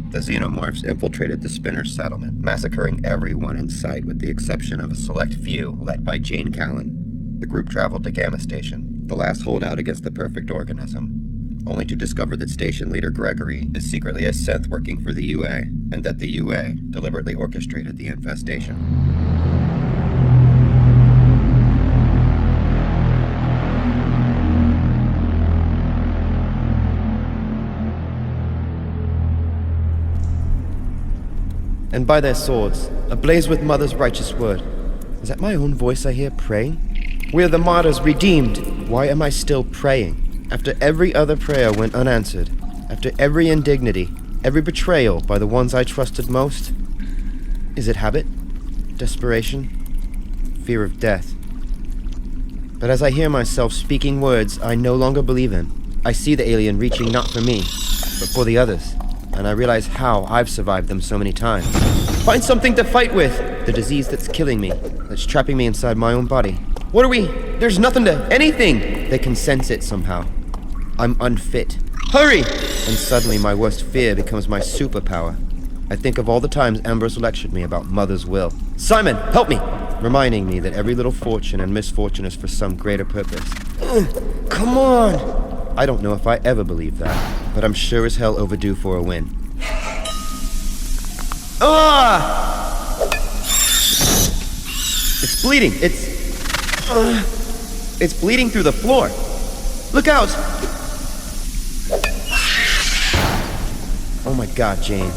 The xenomorphs infiltrated the Spinner's settlement, massacring everyone in sight with the exception of a select few led by Jane Callan. The group traveled to Gamma Station, the last holdout against the perfect organism, only to discover that station leader Gregory is secretly a synth working for the UA, and that the UA deliberately orchestrated the infestation. And by their swords, ablaze with Mother's righteous word. Is that my own voice I hear praying? We are the martyrs redeemed. Why am I still praying? After every other prayer went unanswered, after every indignity, every betrayal by the ones I trusted most? Is it habit? Desperation? Fear of death? But as I hear myself speaking words I no longer believe in, I see the alien reaching not for me, but for the others. And I realize how I've survived them so many times. Find something to fight with! The disease that's killing me, that's trapping me inside my own body. What are we? There's nothing to... anything! They can sense it somehow. I'm unfit. Hurry! And suddenly my worst fear becomes my superpower. I think of all the times Ambrose lectured me about Mother's will. Simon, help me! Reminding me that every little fortune and misfortune is for some greater purpose. Come on! I don't know if I ever believed that, but I'm sure as hell overdue for a win. Ah! It's bleeding. It's bleeding through the floor. Look out! Oh my God, Jane.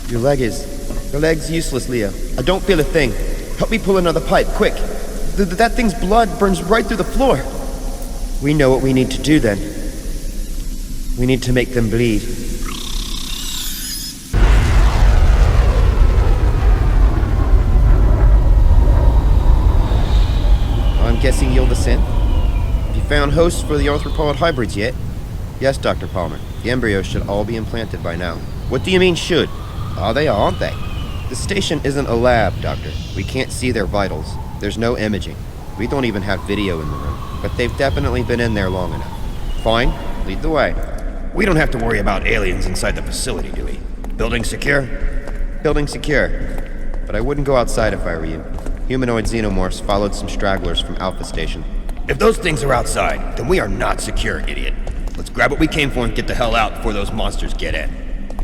Your leg's useless, Leah. I don't feel a thing. Help me pull another pipe, quick. That thing's blood burns right through the floor. We know what we need to do then. We need to make them bleed. I'm guessing you're the synth? Have you found hosts for the arthropod hybrids yet? Yes, Dr. Palmer. The embryos should all be implanted by now. What do you mean should? Are they or aren't they? The station isn't a lab, Doctor. We can't see their vitals. There's no imaging. We don't even have video in the room. But they've definitely been in there long enough. Fine. Lead the way. We don't have to worry about aliens inside the facility, do we? Building secure? Building secure. But I wouldn't go outside if I were you. Humanoid xenomorphs followed some stragglers from Alpha Station. If those things are outside, then we are not secure, idiot. Let's grab what we came for and get the hell out before those monsters get in.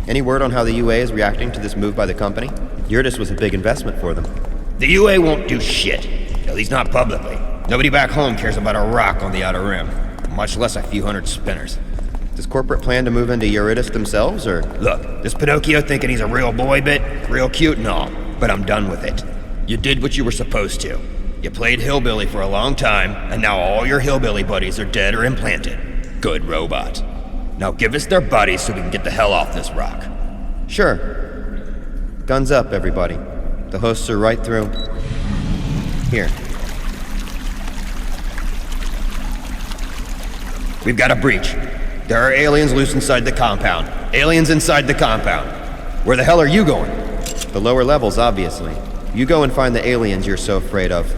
Any word on how the UA is reacting to this move by the company? Eurydice was a big investment for them. The UA won't do shit. At least not publicly. Nobody back home cares about a rock on the outer rim. Much less a few hundred spinners. Does corporate plan to move into Eurydice themselves, or...? Look, this Pinocchio thinking he's a real boy bit, real cute and all, but I'm done with it. You did what you were supposed to. You played hillbilly for a long time, and now all your hillbilly buddies are dead or implanted. Good robot. Now give us their bodies so we can get the hell off this rock. Sure. Guns up, everybody. The hosts are right through. Here. We've got a breach. There are aliens loose inside the compound. Aliens inside the compound. Where the hell are you going? The lower levels, obviously. You go and find the aliens you're so afraid of.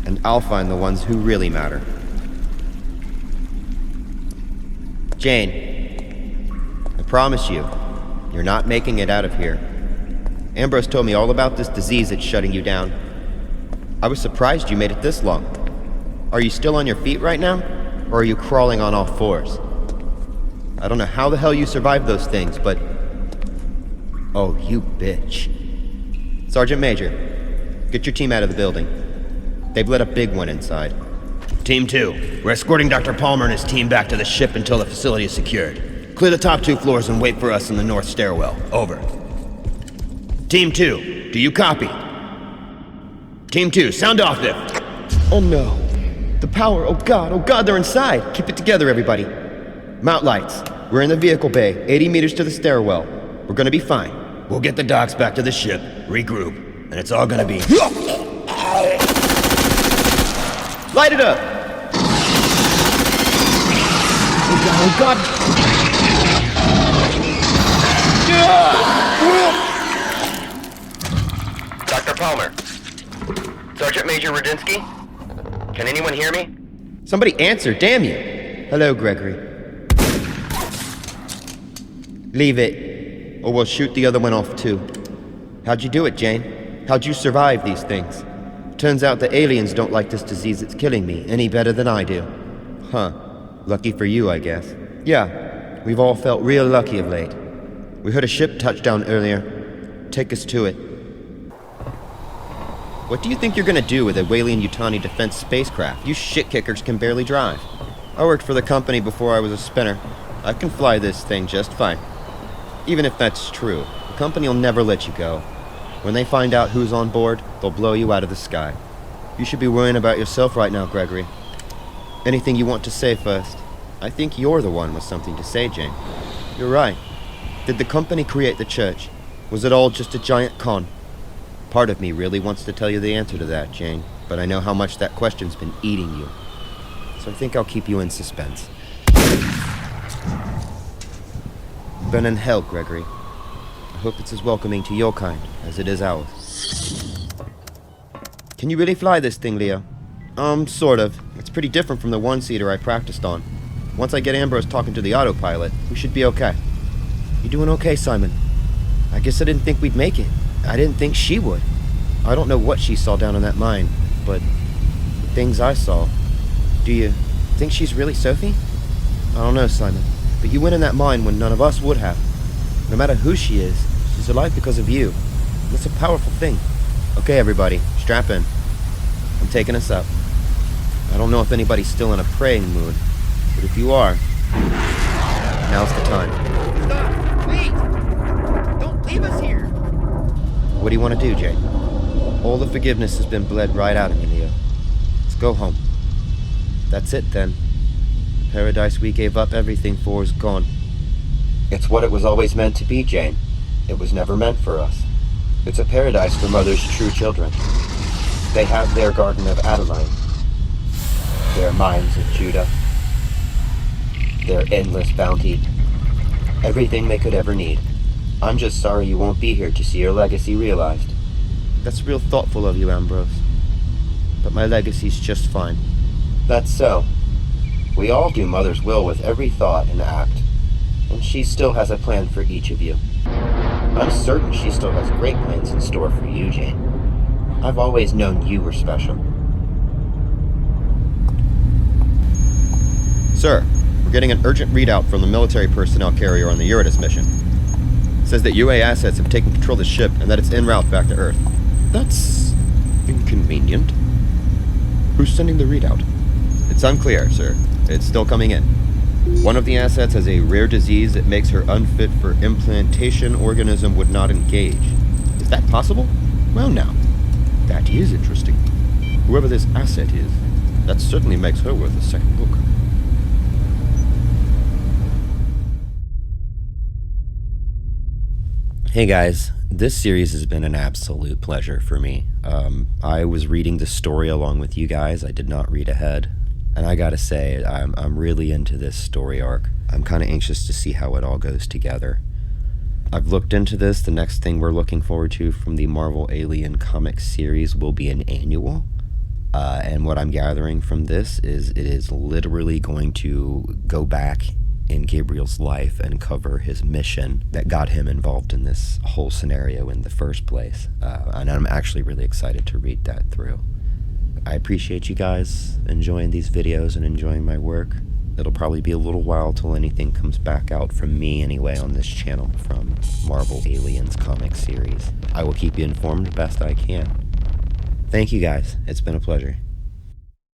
And I'll find the ones who really matter. Jane, I promise you, you're not making it out of here. Ambrose told me all about this disease that's shutting you down. I was surprised you made it this long. Are you still on your feet right now? Or are you crawling on all fours? I don't know how the hell you survived those things, but... Oh, you bitch. Sergeant Major, get your team out of the building. They've let a big one inside. Team 2, we're escorting Dr. Palmer and his team back to the ship until the facility is secured. Clear the top 2 floors and wait for us in the north stairwell. Over. Team 2, do you copy? Team 2, sound off if... Oh no. The power, oh god, they're inside. Keep it together, everybody. Mount lights. We're in the vehicle bay, 80 meters to the stairwell. We're gonna be fine. We'll get the docs back to the ship, regroup, and it's all gonna be... Light it up! Oh god! Dr. Palmer. Sergeant Major Rudinsky? Can anyone hear me? Somebody answer, damn you! Hello, Gregory. Leave it. or we'll shoot the other one off too. How'd you do it, Jane? How'd you survive these things? Turns out the aliens don't like this disease that's killing me any better than I do. Huh. Lucky for you, I guess. Yeah, we've all felt real lucky of late. We heard a ship touch down earlier. Take us to it. What do you think you're gonna do with a Walian-Yutani defense spacecraft? You shit-kickers can barely drive. I worked for the company before I was a spinner. I can fly this thing just fine. Even if that's true, the company will never let you go. When they find out who's on board, they'll blow you out of the sky. You should be worrying about yourself right now, Gregory. Anything you want to say first? I think you're the one with something to say, Jane. You're right. Did the company create the church? Was it all just a giant con? Part of me really wants to tell you the answer to that, Jane, but I know how much that question's been eating you. So I think I'll keep you in suspense. You've been in hell, Gregory. I hope it's as welcoming to your kind as it is ours. Can you really fly this thing, Leo? Sort of. It's pretty different from the one-seater I practiced on. Once I get Ambrose talking to the autopilot, we should be okay. You doing okay, Simon? I guess I didn't think we'd make it. I didn't think she would. I don't know what she saw down in that mine, but the things I saw. Do you think she's really Sophie? I don't know, Simon, but you went in that mine when none of us would have. No matter who she is, she's alive because of you. That's a powerful thing. Okay, everybody, strap in. I'm taking us up. I don't know if anybody's still in a praying mood, but if you are, now's the time. Stop! Wait! Don't leave us here! What do you want to do, Jane? All the forgiveness has been bled right out of me, Leo. Let's go home. That's it, then. The paradise we gave up everything for is gone. It's what it was always meant to be, Jane. It was never meant for us. It's a paradise for mother's true children. They have their Garden of Adeline, their mines of Judah, their endless bounty, everything they could ever need. I'm just sorry you won't be here to see your legacy realized. That's real thoughtful of you, Ambrose. But my legacy's just fine. That's so. We all do Mother's will with every thought and act, and she still has a plan for each of you. I'm certain she still has great plans in store for you, Jane. I've always known you were special. Sir, we're getting an urgent readout from the military personnel carrier on the Eurytus mission. It says that UA assets have taken control of the ship and that it's en route back to Earth. That's inconvenient. Who's sending the readout? It's unclear, sir. It's still coming in. One of the assets has a rare disease that makes her unfit for implantation. Organism would not engage. Is that possible? Well, now, that is interesting. Whoever this asset is, that certainly makes her worth a second look. Hey guys, this series has been an absolute pleasure for me. I was reading the story along with you guys. I did not read ahead. And I gotta say, I'm really into this story arc. I'm kind of anxious to see how it all goes together. I've looked into this. The next thing we're looking forward to from the Marvel Alien comic series will be an annual. And what I'm gathering from this is it is literally going to go back in Gabriel's life and cover his mission that got him involved in this whole scenario in the first place. And I'm actually really excited to read that through. I appreciate you guys enjoying these videos and enjoying my work. It'll probably be a little while till anything comes back out from me anyway on this channel from Marvel Aliens comic series. I will keep you informed best I can. Thank you guys. It's been a pleasure.